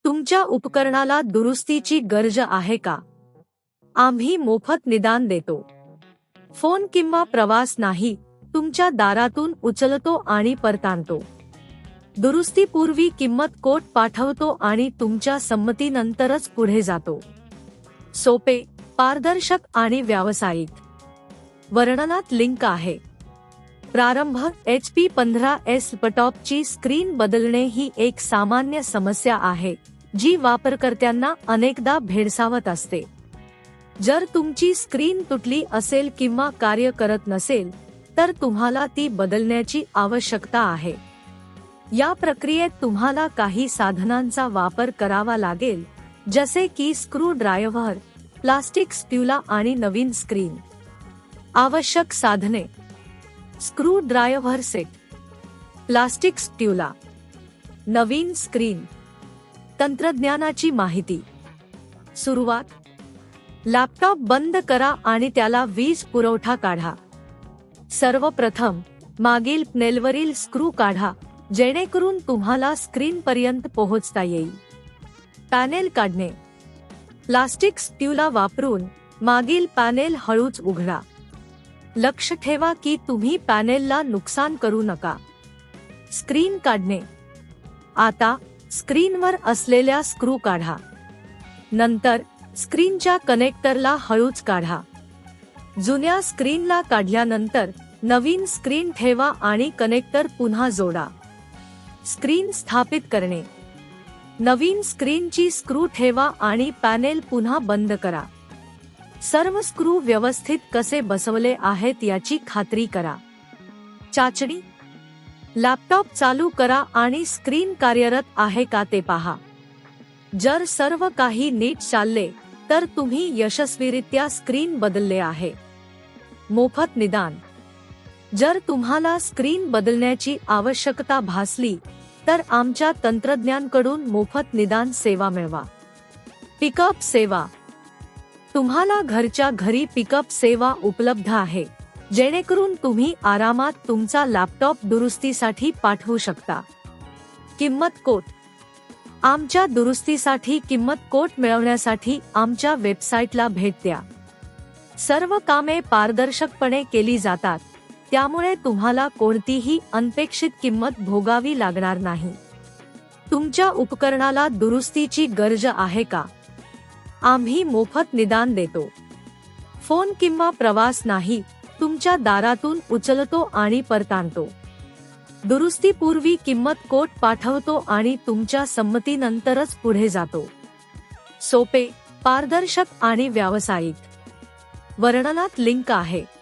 तुमच्या उपकरणाला दुरुस्तीची गरज आहे का? आम्ही मोफत निदान देतो. फोन किंवा प्रवास नाही, तुमच्या दारातून उचलतो आणि परतानतो. दुरुस्तीपूर्वी किंमत कोट पाठवतो आणि तुमच्या संमतीनंतरच पुढे जातो. सोपे, पारदर्शक आणि व्यावसायिक. वर्णनात लिंक आहे. प्रारंभ. HP 15s लॅपटॉपची स्क्रीन बदलणे ही एक सामान्य समस्या आहे, जी वापरकर्त्यांना अनेकदा भेडसावत असते. जर तुमची स्क्रीन तुटली असेल किंवा कार्य करत नसेल, तर तुम्हाला ती बदलण्याची आवश्यकता आहे. या प्रक्रियेत तुम्हाला काही साधनांचा वापर करावा लागेल, जसे की स्क्रू ड्रायव्हर, प्लास्टिक स्प्यूला आणि नवीन स्क्रीन. आवश्यक साधने: स्क्रू ड्रायव्हर सेट, प्लास्टिक स्प्यूला, नवीन स्क्रीन. तंत्रज्ञानाची माहिती. सुरुवात. लॅपटॉप बंद करा आणि त्याला वीज पुरवठा काढा. सर्वप्रथम मागील पॅनेलवरील स्क्रू काढा, जेणेकरून तुम्हाला स्क्रीनपर्यंत पोहोचता येईल. पॅनेल काढणे. प्लास्टिक स्प्यूला वापरून मागील पॅनेल हळूच उघडा. लक्ष ठेवा की तुम्ही पॅनेलला नुकसान करू नका. स्क्रीन काढणे. आता स्क्रीनवर असलेल्या स्क्रू काढा. नंतर स्क्रीनच्या कनेक्टरला हळूच काढा. जुन्या स्क्रीनला काढल्यानंतर नवीन स्क्रीन ठेवा आणि कनेक्टर पुन्हा जोडा. स्क्रीन स्थापित करणे. नवीन स्क्रीनची स्क्रू ठेवा आणि पॅनेल पुन्हा बंद करा. सर्व स्क्रू व्यवस्थित कसे बसवले आहेत याची खात्री करा. चाचणी. लॅपटॉप चालू करा आणि स्क्रीन कार्यरत आहे का ते पहा. जर सर्व काही नीट चालले, तर तुम्ही यशस्वीरित्या स्क्रीन बदलले आहे. मोफत निदान. जर तुम्हाला स्क्रीन बदलण्याची आवश्यकता भासली, तर आमच्या तंत्रज्ञांकडून मोफत निदान सेवा मिळवा. पिकअप सेवा. तुम्हाला घरच्या घरी पिकअप सेवा उपलब्ध आहे, जेणेकरून तुम्ही आरामात तुमचा लॅपटॉप दुरुस्तीसाठी पाठवू शकता. किंमत कोट. आमच्या दुरुस्तीसाठी किंमत कोट मिळवण्यासाठी आमच्या वेबसाईटला भेट द्या. सर्व कामे पारदर्शकपणे केली जातात, त्यामुळे तुम्हाला कोणतीही अनपेक्षित किंमत भोगावी लागणार नाही. तुमच्या उपकरणाला दुरुस्तीची गरज आहे का? आम्ही मोफत निदान देतो. फोन किंवा प्रवास नाही, तुमच्या दारातून उचलतो आणि परतानतो. दुरुस्तीपूर्वी किंमत कोट पाठवतो आणि तुमच्या संमतीनंतरच पुढे जातो. सोपे, पारदर्शक आणि व्यावसायिक. वर्णनात लिंक आहे.